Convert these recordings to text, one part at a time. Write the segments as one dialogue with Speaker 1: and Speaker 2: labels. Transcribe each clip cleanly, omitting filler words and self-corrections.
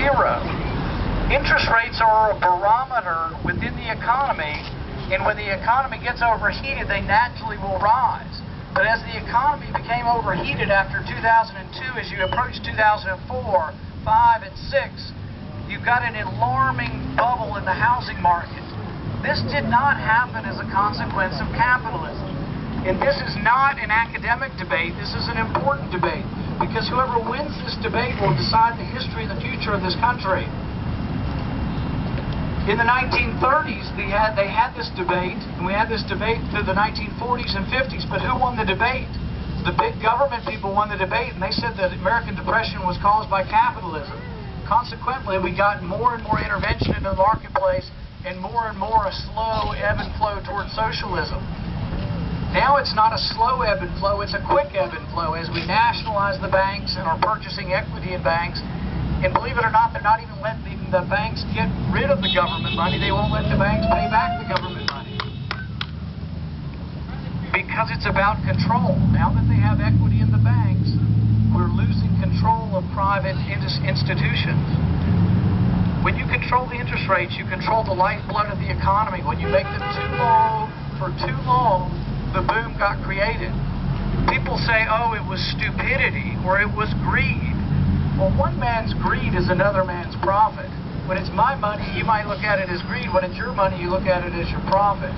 Speaker 1: zero. Interest rates are a barometer within the economy, and when the economy gets overheated, they naturally will rise. But as the economy became overheated after 2002, as you approach 2004, 5, and 6, you've got an alarming bubble in the housing market. This did not happen as a consequence of capitalism. And this is not an academic debate, this is an important debate, because whoever wins this debate will decide the history and the future of this country. In the 1930s, they had this debate, and we had this debate through the 1940s and 50s, but who won the debate? The big government people won the debate, and they said that the American Depression was caused by capitalism. Consequently, we got more and more intervention into the marketplace, and more a slow ebb and flow towards socialism. Now it's not a slow ebb and flow, it's a quick ebb and flow as we nationalize the banks and are purchasing equity in banks. And believe it or not, they're not even letting the banks get rid of the government money. They won't let the banks pay back the government money. Because it's about control. Now that they have equity in the banks, we're losing control of private institutions. When you control the interest rates, you control the lifeblood of the economy. When you make them too low for too long, the boom got created. People say, oh, it was stupidity or it was greed. Well, one man's greed is another man's profit. When it's my money, you might look at it as greed. When it's your money, you look at it as your profit.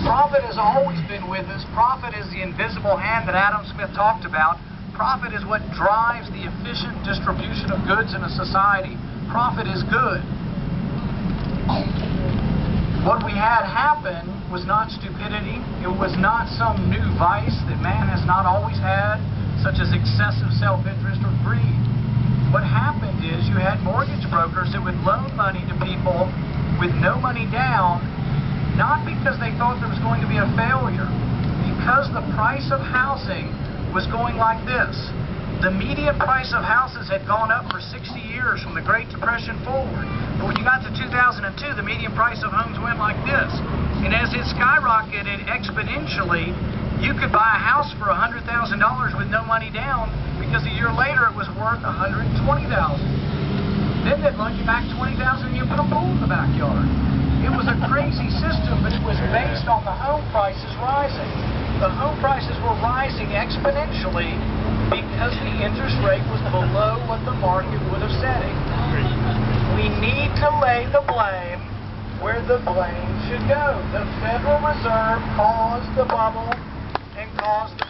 Speaker 1: Profit has always been with us. Profit is the invisible hand that Adam Smith talked about. Profit is what drives the efficient distribution of goods in a society. Profit is good. What we had happen was not stupidity. It was not some new vice that man has not always had, such as excessive self-interest or greed. What happened is you had mortgage brokers that would loan money to people with no money down, not because they thought there was going to be a failure, because the price of housing was going like this. The median price of houses had gone up for 60 years from the Great Depression forward. But when you got to 2002, the median price of homes went like this. And as it skyrocketed exponentially, you could buy a house for $100,000 with no money down, because a year later it was worth $120,000. Then they'd loan you back $20,000 and you put a pool in the backyard. It was a crazy system, but it was based on the home prices rising. The home prices were rising exponentially because the interest rate was below what the market would have set it. We need to lay the blame where the blame should go. The Federal Reserve caused the bubble and caused the